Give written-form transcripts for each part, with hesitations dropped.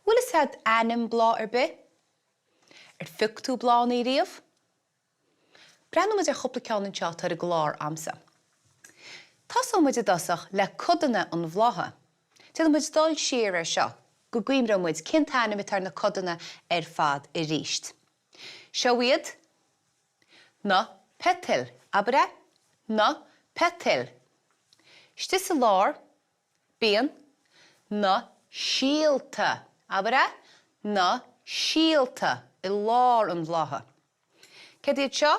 Bhfuil is had anim bhláth ar bith? Fictú bhláth na riamh? Brenn muid chopla ceann anseo tar a glár amsa. Tásam muid dosach le Codanna an bhlátha. Tuileann muid dul siar ar seo, go gcuimhre muid cinn ainmhithe ar na Codanna ar fad i ríist. Seo iad? Na petil, abre? Na petil. Stis a lár, bíon, na síalta, abre? Na síalta, I lár an bhlátha. Cad iad seo?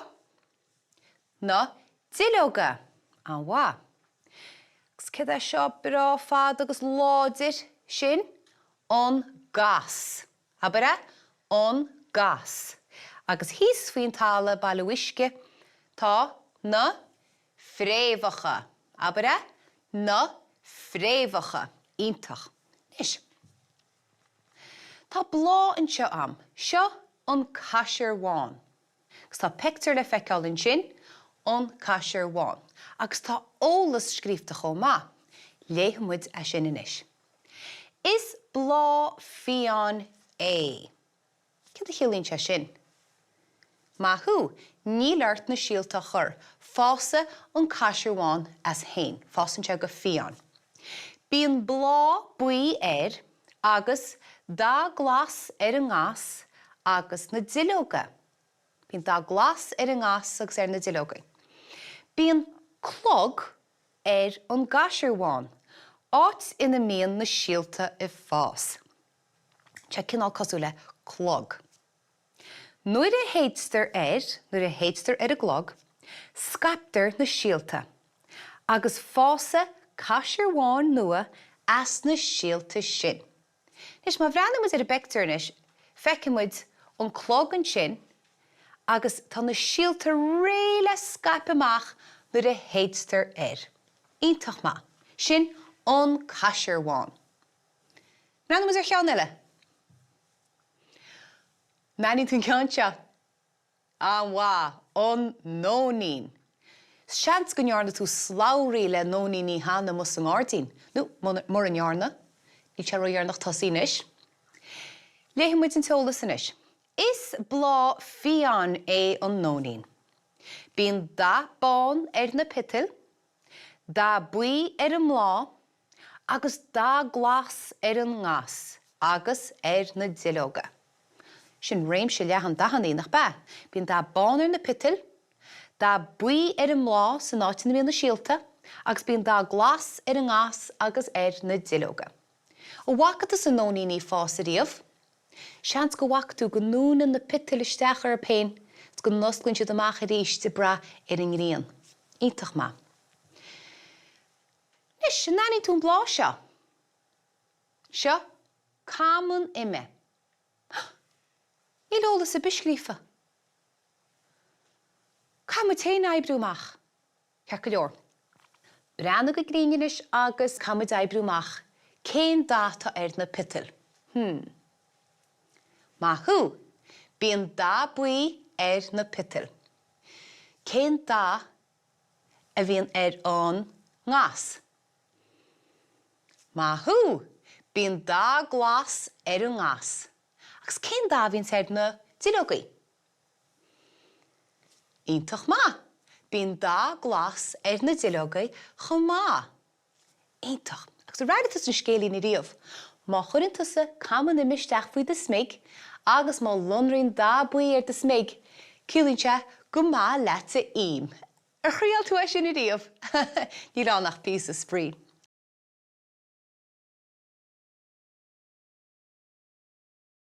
Na duilleoga, an bhá. Gus cad é seo brá fad agus láidir sin? An gas. Abre? An gas. Agus hís faoin tála bailúisce tá na fréamhacha. Abre? Na fréamhacha. Ítach. Nis. Tá blá anseo am. Seo an caisir bháin. Gus tá pictiúr le feiceáil in sin an caisir bháin. Agus tá ólas scríbhte chomh maith. Léigh muid a sin inis. Is blá fián é. Cad a chiallaíonn sé sin? Maithú, ní leart na síalta chur. Fása an caisir bháin as hain. Fásann sé go fián. Bíonn blá buí agus dá glas ar an ngás agus na duilleoga. Bíonn dá glas ar an ngás agus ar na duilleoga. Bíonn clog ar an gaisir bháin. Áit ina mian na síalta I fás. Tá cinál cosú le clog. Nuair a héidstar ar a glog, scaptar na síalta, agus fása caisir bháin nua as na síalta sin. Nis má bhreanna muid ar a bectarnis, feicim muid an clog an sin, agus tá na síalta réile scap amach nuair a héidstar ar. Ítach má, sin an caisir bháin. Bhreanna muid ar cheann eile? Naní tún ceann seo? An bhá, an nóín. Seans go nearna tú sláirí le nóí hána mus an áirtín. Nú, mar an nearna. Ní te roiarnach tosínis. Léigh muid an teolas inis. Is blá fián é an nóín. Bíonn dá bán ar na pitil, dá buí ar an mlá, agus dá glas ar an ngás, agus ar na duilleoga. Sin réim se leathan dahannaí nach ba. Bíonn dá bán ar na pitil, dá buí ar an mlá san áitina mian na síalta, agus bíonn dá glas ar an ngás agus ar na duilleoga. Ó bhacatas san nóí ní fás a riamh, seans go bhacatú go núna na pitil isteach ar a péin, go noscainn siad amach a ríiste bra ar an ngrian. Ítach má. Nis, naní tún blá seo. Seo, cáman ime. Ní lólas a biscrífa. Cá muid téin aibrúmach. Ceach go leor. Brenn go gríonis agus cá muid aibrúmach. Cén dáta ar na pitil. Maithú, bíonn dá buí ar na pitil. Cén dá a bhíonn ar an ngás. Maithú, bíonn dá glas ar an ngás. Agus cén dá bhíonn ar na duilleogaí. Ítach má, bíonn dá glas ar na duilleogaí chomh má. Ítach. Agus raiditas na scéalaí na riamh, má chuirintasa cáman imisteach faoi de smig, agus má lonraíonn dá buí ar de smig, ciallaíonn sé go má leite im. Ar chraoil tú é sin na riamh. Ní rá nach pí a sprí.